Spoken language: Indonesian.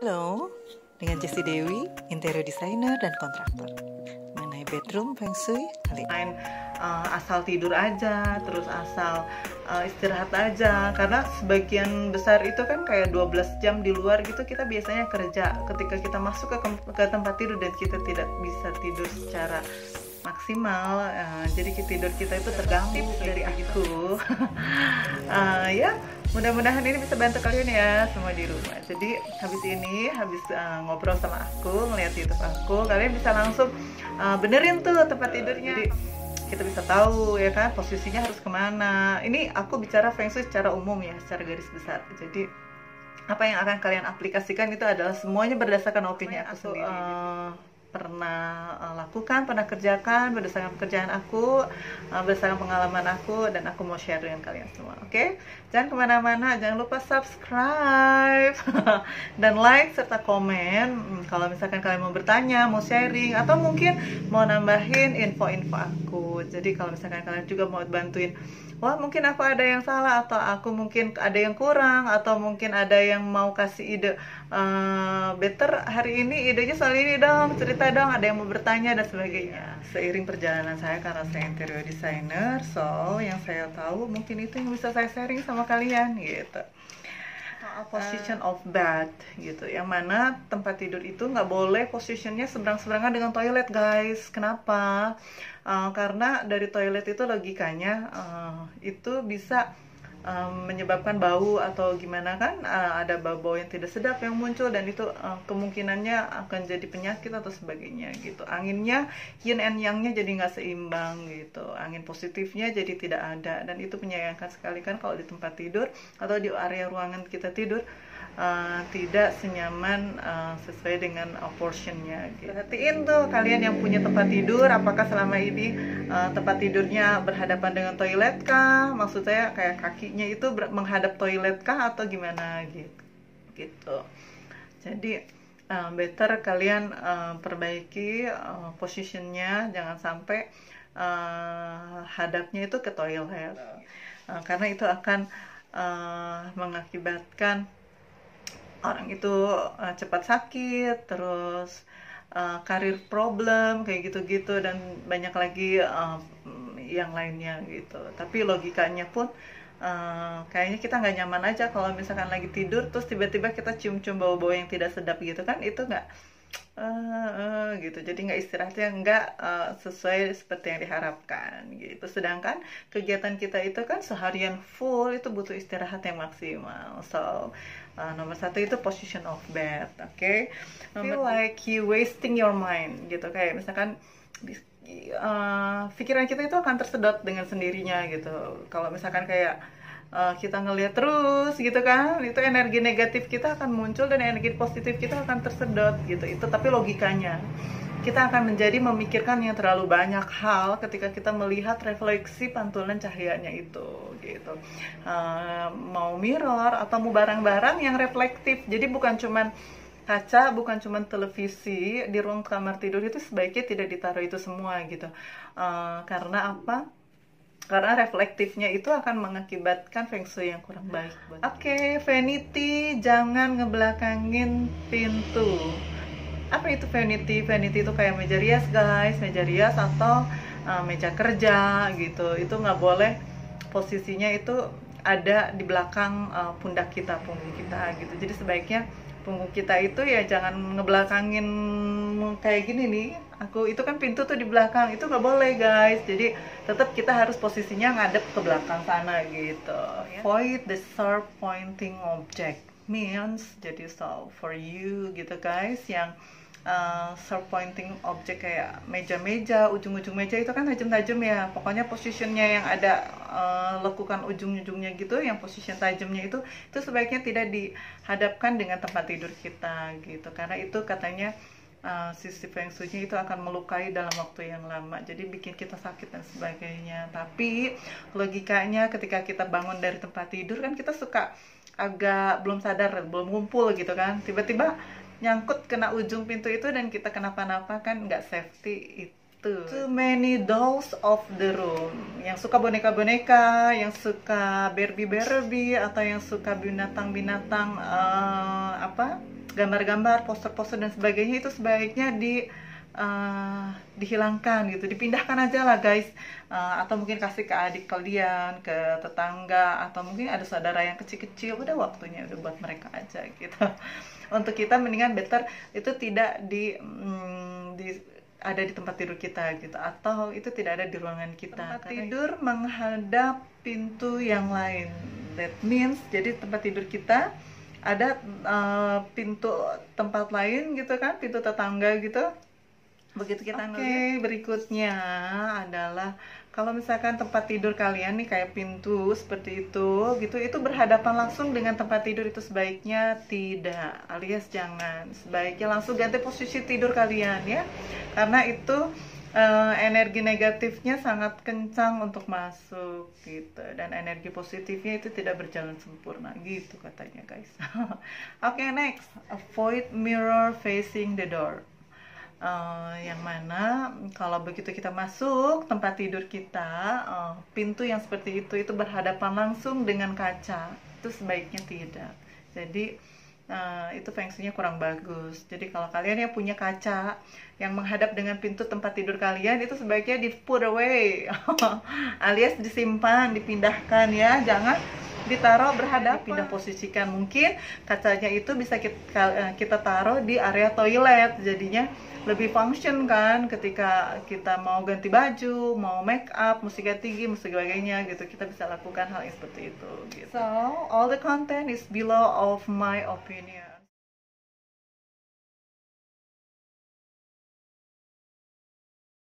Halo, dengan Jessie Dewi, interior designer dan kontraktor. Mengenai bedroom feng shui kali ini. Asal tidur aja, terus asal istirahat aja, karena sebagian besar itu kan kayak 12 jam di luar gitu kita biasanya kerja. Ketika kita masuk ke tempat tidur dan kita tidak bisa tidur secara maksimal, jadi tidur kita itu terganggu dari aku. Ya, mudah-mudahan ini bisa bantu kalian ya semua di rumah. Jadi habis ngobrol sama aku, ngeliat YouTube aku, kalian bisa langsung benerin tuh tempat tidurnya. Jadi kita bisa tahu ya kan posisinya harus kemana. Ini aku bicara feng shui secara umum ya, secara garis besar. Jadi apa yang akan kalian aplikasikan itu adalah semuanya berdasarkan opini aku sendiri. Pernah lakukan, pernah kerjakan berdasarkan pekerjaan aku, berdasarkan pengalaman aku, dan aku mau share dengan kalian semua. Oke? Jangan kemana-mana, jangan lupa subscribe dan like serta komen kalau misalkan kalian mau bertanya, mau sharing, atau mungkin mau nambahin info-info aku. Jadi kalau misalkan kalian juga mau bantuin, wah mungkin aku ada yang salah, atau aku mungkin ada yang kurang, atau mungkin ada yang mau kasih ide better hari ini, idenya soal ini dong, cerita dong, ada yang mau bertanya dan sebagainya. Seiring perjalanan saya, karena saya interior designer, so yang saya tahu mungkin itu yang bisa saya sharing sama kalian gitu. Position of bed gitu, yang mana tempat tidur itu nggak boleh posisinya seberang-seberangan dengan toilet, guys. Kenapa? Karena dari toilet itu logikanya itu bisa menyebabkan bau atau gimana kan, ada bau-bau yang tidak sedap yang muncul, dan itu kemungkinannya akan jadi penyakit atau sebagainya gitu. Anginnya, yin and yang-nya jadi nggak seimbang gitu, angin positifnya jadi tidak ada, dan itu menyayangkan sekali kan kalau di tempat tidur atau di area ruangan kita tidur tidak senyaman sesuai dengan portionnya gitu. Perhatiin tuh kalian yang punya tempat tidur, apakah selama ini tempat tidurnya berhadapan dengan toilet kah? Maksud saya kayak kakinya itu menghadap toilet kah atau gimana gitu. Jadi better kalian perbaiki positionnya, jangan sampai hadapnya itu ke toilet, karena itu akan mengakibatkan orang itu cepat sakit, terus karir problem kayak gitu-gitu, dan banyak lagi yang lainnya gitu. Tapi logikanya pun kayaknya kita nggak nyaman aja kalau misalkan lagi tidur terus tiba-tiba kita cium-cium bau-bau yang tidak sedap gitu kan, itu nggak gitu. Jadi nggak istirahatnya nggak sesuai seperti yang diharapkan gitu. Sedangkan kegiatan kita itu kan seharian full, itu butuh istirahat yang maksimal. So nomor satu itu position of bed, okay? Feel like you wasting your mind gitu, kayak misalkan pikiran kita itu akan tersedot dengan sendirinya gitu. Kalau misalkan kayak kita ngelihat terus gitu kan, itu energi negatif kita akan muncul dan energi positif kita akan tersedot gitu. Itu tapi logikanya kita akan menjadi memikirkan yang terlalu banyak hal ketika kita melihat refleksi pantulan cahayanya itu gitu. Mau mirror atau mau barang-barang yang reflektif, jadi bukan cuman kaca, bukan cuman televisi di ruang kamar tidur, itu sebaiknya tidak ditaruh itu semua gitu. Karena apa? Karena reflektifnya itu akan mengakibatkan feng shui yang kurang baik. Oke, vanity, jangan ngebelakangin pintu. Apa itu vanity? Vanity itu kayak meja rias, guys, meja rias atau meja kerja gitu. Itu nggak boleh posisinya itu ada di belakang pundak kita, punggung kita gitu. Jadi sebaiknya punggung kita itu ya jangan ngebelakangin kayak gini nih. Itu kan pintu tuh di belakang, itu nggak boleh, guys. Jadi tetap kita harus posisinya ngadep ke belakang sana gitu. Avoid the sharp pointing object means, jadi so for you gitu guys, yang sharp pointing object kayak meja-meja, ujung-ujung meja itu kan tajam-tajam ya. Pokoknya positionnya yang ada lekukan ujung-ujungnya gitu, yang position tajamnya itu sebaiknya tidak dihadapkan dengan tempat tidur kita gitu, karena itu katanya sisi feng shui itu akan melukai dalam waktu yang lama, jadi bikin kita sakit dan sebagainya. Tapi logikanya ketika kita bangun dari tempat tidur kan kita suka agak belum sadar, belum ngumpul gitu kan, tiba-tiba nyangkut kena ujung pintu itu dan kita kenapa-napa kan nggak safety itu. Too many dolls of the room, yang suka boneka-boneka, yang suka Barbie-Barbie, atau yang suka binatang-binatang gambar-gambar, poster-poster dan sebagainya itu sebaiknya dihilangkan gitu, dipindahkan aja lah guys. Atau mungkin kasih ke adik kalian, ke tetangga, atau mungkin ada saudara yang kecil-kecil, udah waktunya udah buat mereka aja gitu. Untuk kita mendingan better itu tidak ada di tempat tidur kita gitu, atau itu tidak ada di ruangan kita. Tempat tidur menghadap pintu yang lain, that means jadi tempat tidur kita ada pintu tempat lain gitu kan, pintu tetangga gitu. Begitu kita berikutnya adalah kalau misalkan tempat tidur kalian nih kayak pintu seperti itu gitu, itu berhadapan langsung dengan tempat tidur, itu sebaiknya tidak, alias jangan. Sebaiknya langsung ganti posisi tidur kalian ya, karena itu energi negatifnya sangat kencang untuk masuk gitu, dan energi positifnya itu tidak berjalan sempurna gitu katanya guys. Oke, next, avoid mirror facing the door. Yang mana kalau begitu kita masuk tempat tidur kita, pintu yang seperti itu berhadapan langsung dengan kaca, itu sebaiknya tidak. Jadi itu feng shui-nya kurang bagus. Jadi kalau kalian yang punya kaca yang menghadap dengan pintu tempat tidur kalian, itu sebaiknya di put away alias disimpan, dipindahkan ya, jangan ditaruh berhadapan. Pindah posisikan, mungkin kacanya itu bisa kita taruh di area toilet, jadinya lebih function kan ketika kita mau ganti baju, mau make up, musik tinggi, musik sebagainya gitu, kita bisa lakukan hal yang seperti itu gitu. So all the content is below of my opinion.